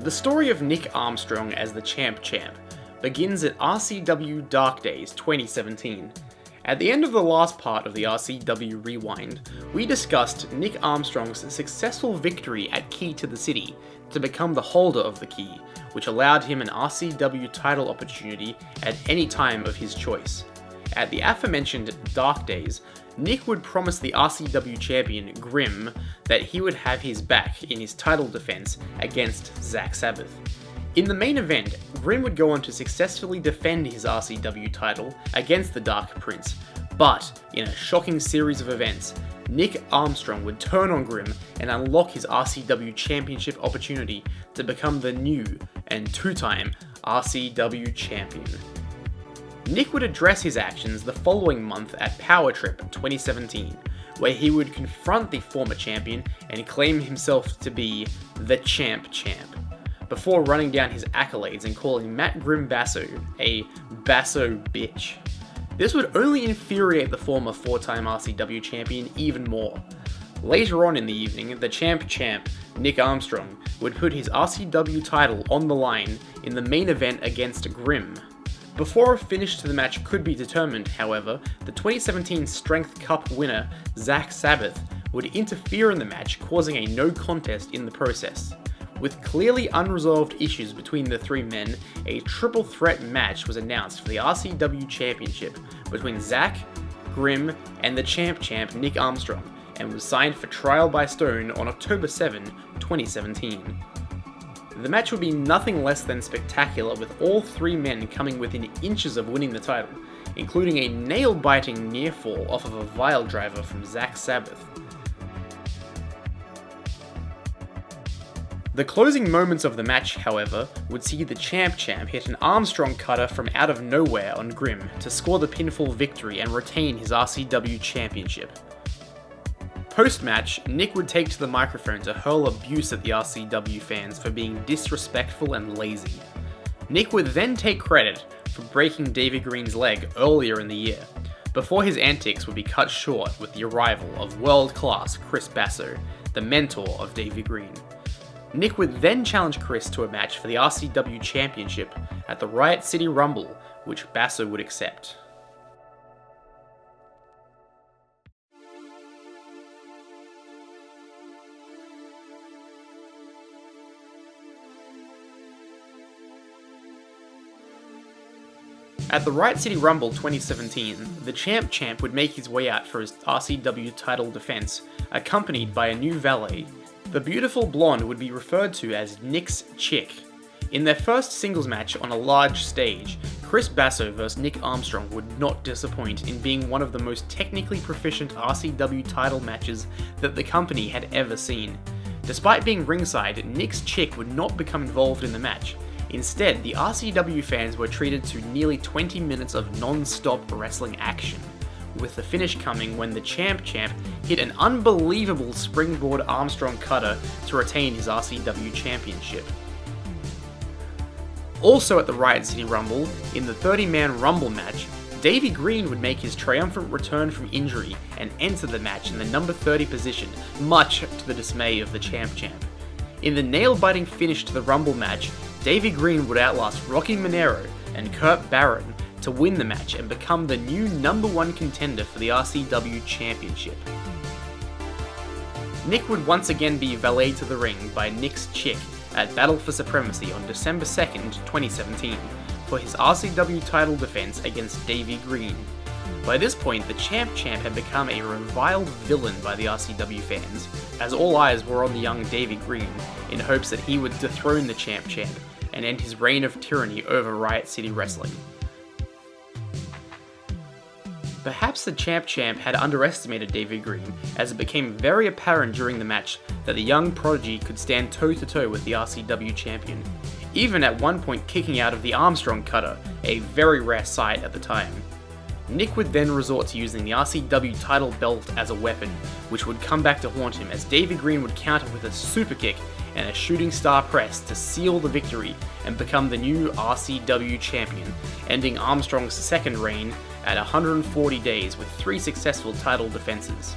The story of Nick Armstrong as the Champ begins at RCW Dark Days 2017. At the end of the last part of the RCW Rewind, we discussed Nick Armstrong's successful victory at Key to the City to become the holder of the key, which allowed him an RCW title opportunity at any time of his choice. At the aforementioned Dark Days, Nick would promise the RCW champion, Grim, that he would have his back in his title defense against Zach Sabbath. In the main event, Grim would go on to successfully defend his RCW title against the Dark Prince, but in a shocking series of events, Nick Armstrong would turn on Grim and unlock his RCW Championship opportunity to become the new and two-time RCW champion. Nick would address his actions the following month at Power Trip 2017, where he would confront the former champion and claim himself to be the Champ, before running down his accolades and calling Matt Grim Basso a Basso bitch. This would only infuriate the former four-time RCW champion even more. Later on in the evening, the champ, Nick Armstrong, would put his RCW title on the line in the main event against Grim. Before a finish to the match could be determined, however, the 2017 Strength Cup winner, Zach Sabbath, would interfere in the match, causing a no contest in the process. With clearly unresolved issues between the three men, a triple threat match was announced for the RCW Championship between Zach, Grim, and the champ Nick Armstrong, and was signed for trial by Stone on October 7, 2017. The match would be nothing less than spectacular, with all three men coming within inches of winning the title, including a nail-biting near fall off of a Vile driver from Zach Sabbath. The closing moments of the match, however, would see the champ hit an Armstrong cutter from out of nowhere on Grim to score the pinfall victory and retain his RCW championship. Post-match, Nick would take to the microphone to hurl abuse at the RCW fans for being disrespectful and lazy. Nick would then take credit for breaking Davey Green's leg earlier in the year, before his antics would be cut short with the arrival of world-class Chris Basso, the mentor of Davey Green. Nick would then challenge Chris to a match for the RCW Championship at the Riot City Rumble, which Basso would accept. At the Riot City Rumble 2017, the champ would make his way out for his RCW title defense, accompanied by a new valet. The beautiful blonde would be referred to as Nick's chick. In their first singles match on a large stage, Chris Basso vs Nick Armstrong would not disappoint in being one of the most technically proficient RCW title matches that the company had ever seen. Despite being ringside, Nick's chick would not become involved in the match. Instead, the RCW fans were treated to nearly 20 minutes of non-stop wrestling action, with the finish coming when the champ hit an unbelievable springboard Armstrong cutter to retain his RCW championship. Also at the Riot City Rumble, in the 30-man Rumble match, Davey Green would make his triumphant return from injury and enter the match in the number 30 position, much to the dismay of the champ. In the nail-biting finish to the Rumble match, Davey Green would outlast Rocky Monero and Kurt Barron to win the match and become the new number one contender for the RCW Championship. Nick would once again be valeted to the ring by Nick's chick at Battle for Supremacy on December 2nd, 2017, for his RCW title defense against Davey Green. By this point, the champ had become a reviled villain by the RCW fans, as all eyes were on the young Davey Green, in hopes that he would dethrone the champ and end his reign of tyranny over Riot City Wrestling. Perhaps the champ had underestimated Davey Green, as it became very apparent during the match that the young prodigy could stand toe-to-toe with the RCW champion, even at one point kicking out of the Armstrong cutter, a very rare sight at the time. Nick would then resort to using the RCW title belt as a weapon, which would come back to haunt him as Davey Green would counter with a super kick and a shooting star press to seal the victory and become the new RCW champion, ending Armstrong's second reign at 140 days with 3 successful title defenses.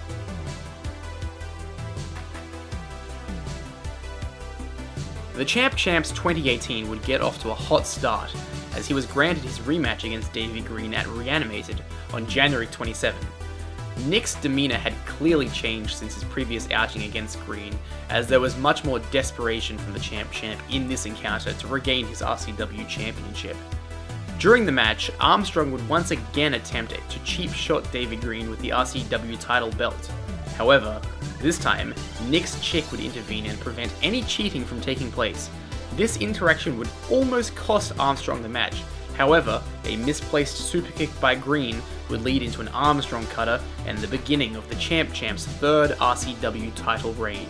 The Champs 2018 would get off to a hot start, as he was granted his rematch against Davey Green at Reanimated on January 27. Nick's demeanour had clearly changed since his previous outing against Green, as there was much more desperation from the Champ in this encounter to regain his RCW Championship. During the match, Armstrong would once again attempt to cheap shot Davey Green with the RCW title belt. However, this time, Nick's chick would intervene and prevent any cheating from taking place. This interaction would almost cost Armstrong the match. However, a misplaced superkick by Green would lead into an Armstrong cutter and the beginning of the Champ's third RCW title reign.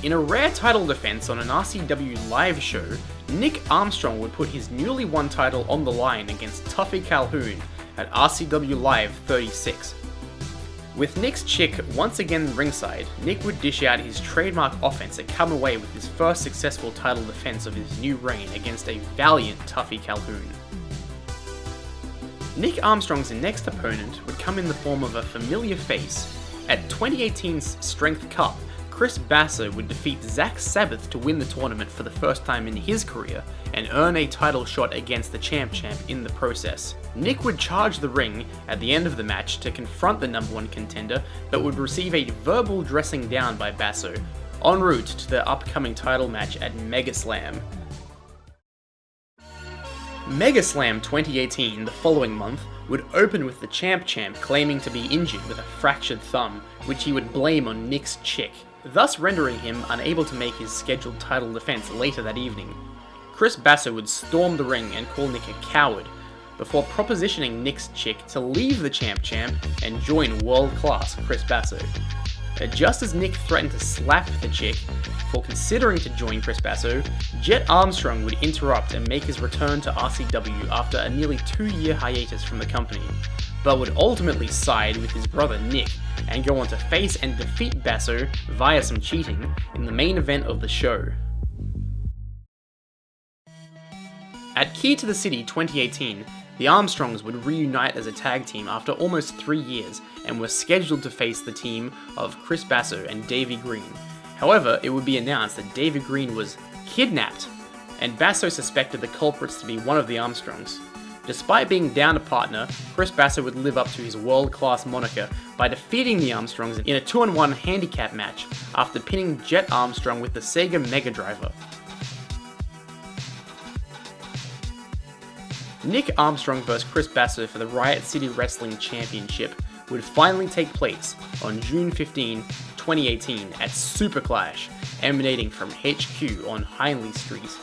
In a rare title defense on an RCW live show, Nick Armstrong would put his newly won title on the line against Tuffy Calhoun at RCW Live 36. With Nick's chick once again ringside, Nick would dish out his trademark offense and come away with his first successful title defense of his new reign against a valiant Tuffy Calhoun. Nick Armstrong's next opponent would come in the form of a familiar face. At 2018's Strength Cup, Chris Basso would defeat Zach Sabbath to win the tournament for the first time in his career and earn a title shot against the Champ in the process. Nick would charge the ring at the end of the match to confront the number one contender, but would receive a verbal dressing down by Basso, en route to the upcoming title match at Mega Slam. Mega Slam 2018, the following month, would open with the Champ claiming to be injured with a fractured thumb, which he would blame on Nick's chick, thus rendering him unable to make his scheduled title defense later that evening. Chris Basso would storm the ring and call Nick a coward, before propositioning Nick's chick to leave the Champ and join world-class Chris Basso. Just as Nick threatened to slap the chick for considering to join Chris Basso, Jett Armstrong would interrupt and make his return to RCW after a nearly 2-year hiatus from the company, but would ultimately side with his brother Nick and go on to face and defeat Basso via some cheating in the main event of the show. At Key to the City 2018, the Armstrongs would reunite as a tag team after almost 3 years and were scheduled to face the team of Chris Basso and Davey Green. However, it would be announced that Davey Green was kidnapped, and Basso suspected the culprits to be one of the Armstrongs. Despite being down a partner, Chris Basso would live up to his world-class moniker by defeating the Armstrongs in a 2-on-1 handicap match after pinning Jett Armstrong with the Sega Mega Driver. Nick Armstrong vs Chris Basso for the Riot City Wrestling Championship would finally take place on June 15, 2018 at Super Clash, emanating from HQ on Hindley Street.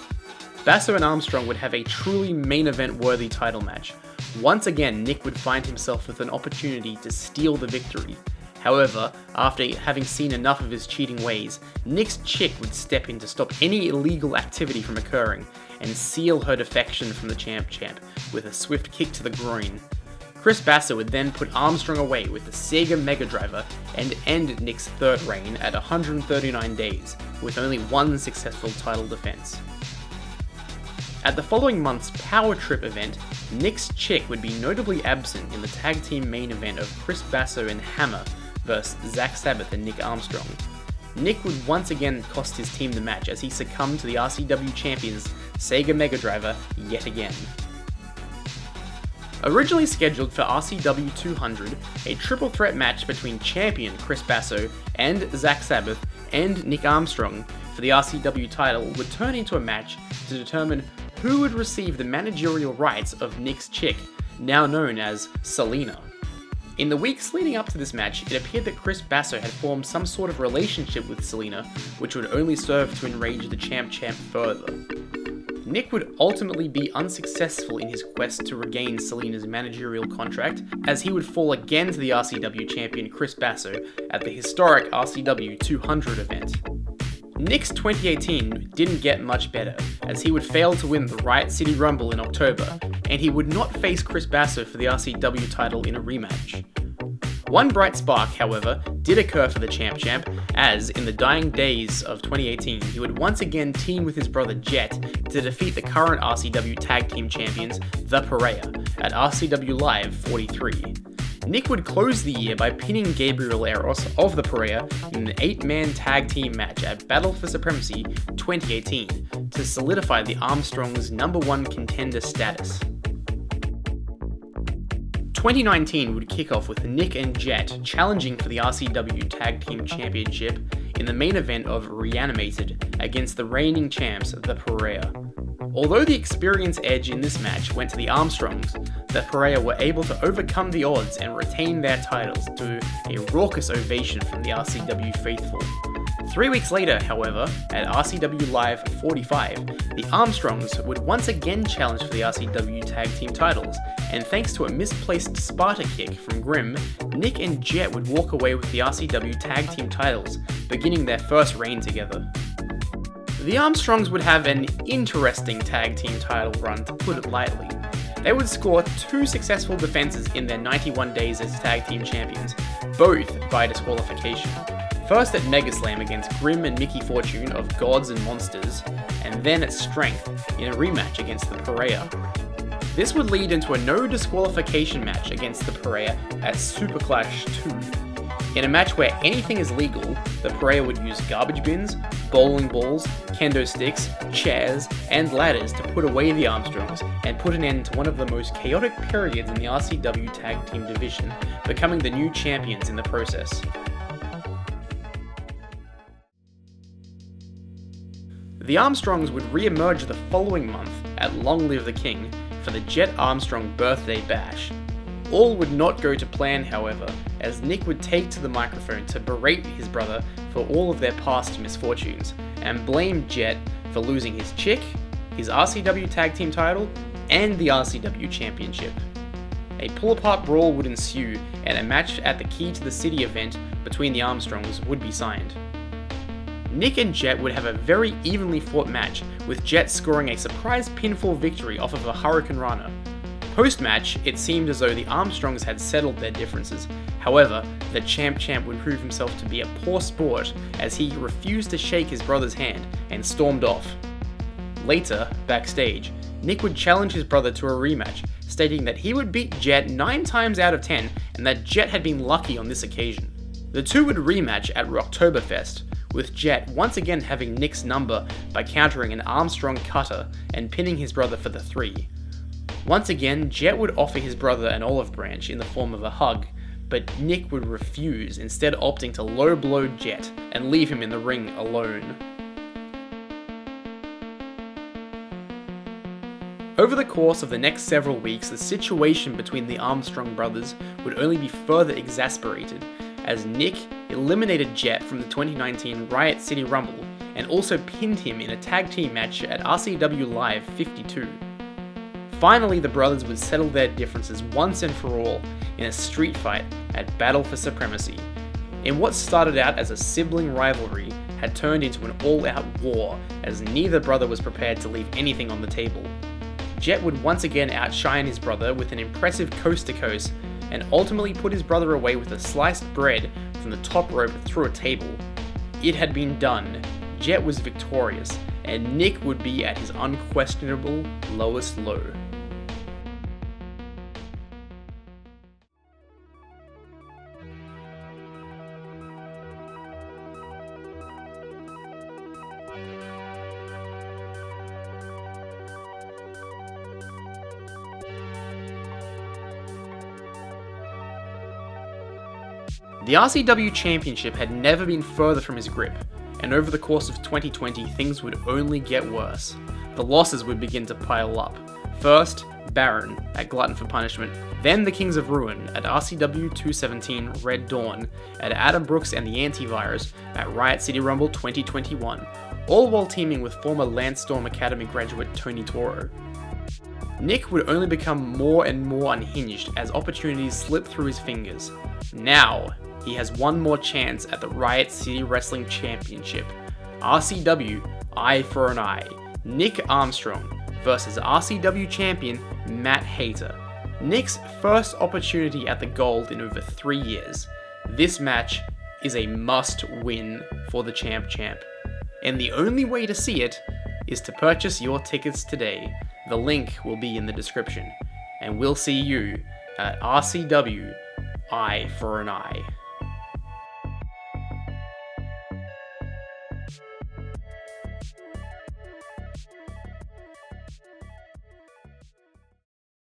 Basso and Armstrong would have a truly main event worthy title match. Once again, Nick would find himself with an opportunity to steal the victory. However, after having seen enough of his cheating ways, Nick's chick would step in to stop any illegal activity from occurring and seal her defection from the Champ with a swift kick to the groin. Chris Basso would then put Armstrong away with the Sega Mega Driver and end Nick's third reign at 139 days, with only one successful title defense. At the following month's Power Trip event, Nick's chick would be notably absent in the tag team main event of Chris Basso and Hammer vs Zach Sabbath and Nick Armstrong. Nick would once again cost his team the match as he succumbed to the RCW Champion's Sega Mega Driver yet again. Originally scheduled for RCW 200, a triple threat match between champion Chris Basso and Zach Sabbath and Nick Armstrong for the RCW title would turn into a match to determine who would receive the managerial rights of Nick's chick, now known as Selena. In the weeks leading up to this match, it appeared that Chris Basso had formed some sort of relationship with Selena, which would only serve to enrage the Champ further. Nick would ultimately be unsuccessful in his quest to regain Selena's managerial contract, as he would fall again to the RCW champion Chris Basso at the historic RCW 200 event. Nick's 2018 didn't get much better, as he would fail to win the Riot City Rumble in October, and he would not face Chris Basso for the RCW title in a rematch. One bright spark, however, did occur for the Champ, as in the dying days of 2018, he would once again team with his brother Jett to defeat the current RCW Tag Team Champions, The Pariah, at RCW Live 43. Nick would close the year by pinning Gabriel Eros of the Perea in an 8-man tag team match at Battle for Supremacy 2018 to solidify the Armstrongs' #1 contender status. 2019 would kick off with Nick and Jett challenging for the RCW Tag Team Championship in the main event of Reanimated against the reigning champs, the Perea. Although the experience edge in this match went to the Armstrongs, the Perea were able to overcome the odds and retain their titles to a raucous ovation from the RCW faithful. 3 weeks later, however, at RCW Live 45, the Armstrongs would once again challenge for the RCW Tag Team titles, and thanks to a misplaced Sparta kick from Grimm, Nick and Jett would walk away with the RCW Tag Team titles, beginning their first reign together. The Armstrongs would have an interesting tag team title run, to put it lightly. They would score 2 successful defenses in their 91 days as tag team champions, both by disqualification. First at Megaslam against Grimm and Mickey Fortune of Gods and Monsters, and then at Strength in a rematch against the Perea. This would lead into a no disqualification match against the Perea at Super Clash 2. In a match where anything is legal, the Perea would use garbage bins, bowling balls, kendo sticks, chairs, and ladders to put away the Armstrongs and put an end to one of the most chaotic periods in the RCW Tag Team division, becoming the new champions in the process. The Armstrongs would re-emerge the following month at Long Live the King for the Jett Armstrong birthday bash. All would not go to plan, however, as Nick would take to the microphone to berate his brother for all of their past misfortunes, and blame Jett for losing his chick, his RCW Tag Team title, and the RCW Championship. A pull-apart brawl would ensue, and a match at the Key to the City event between the Armstrongs would be signed. Nick and Jett would have a very evenly fought match, with Jett scoring a surprise pinfall victory off of a Hurricane Rana. Post-match, it seemed as though the Armstrongs had settled their differences. However, the champ would prove himself to be a poor sport as he refused to shake his brother's hand and stormed off. Later, backstage, Nick would challenge his brother to a rematch, stating that he would beat Jett 9 times out of 10 and that Jett had been lucky on this occasion. The two would rematch at Rocktoberfest, with Jett once again having Nick's number by countering an Armstrong cutter and pinning his brother for the 3. Once again, Jett would offer his brother an olive branch in the form of a hug, but Nick would refuse, instead opting to low-blow Jett and leave him in the ring alone. Over the course of the next several weeks, the situation between the Armstrong brothers would only be further exasperated, as Nick eliminated Jett from the 2019 Riot City Rumble and also pinned him in a tag team match at RCW Live 52. Finally, the brothers would settle their differences once and for all in a street fight at Battle for Supremacy, in what started out as a sibling rivalry had turned into an all-out war, as neither brother was prepared to leave anything on the table. Jett would once again outshine his brother with an impressive coast-to-coast, and ultimately put his brother away with a sliced bread from the top rope through a table. It had been done. Jett was victorious, and Nick would be at his unquestionable lowest low. The RCW Championship had never been further from his grip, and over the course of 2020 things would only get worse. The losses would begin to pile up. First, Baron at Glutton for Punishment, then the Kings of Ruin at RCW 217 Red Dawn, at Adam Brooks and the Antivirus at Riot City Rumble 2021, all while teaming with former Landstorm Academy graduate Tony Toro. Nick would only become more and more unhinged as opportunities slipped through his fingers. Now, he has one more chance at the Riot City Wrestling Championship. RCW Eye for an Eye. Nick Armstrong versus RCW Champion Matt Hayter. Nick's first opportunity at the gold in over 3 years. This match is a must-win for the champ. And the only way to see it is to purchase your tickets today. The link will be in the description. And we'll see you at RCW eye for an eye.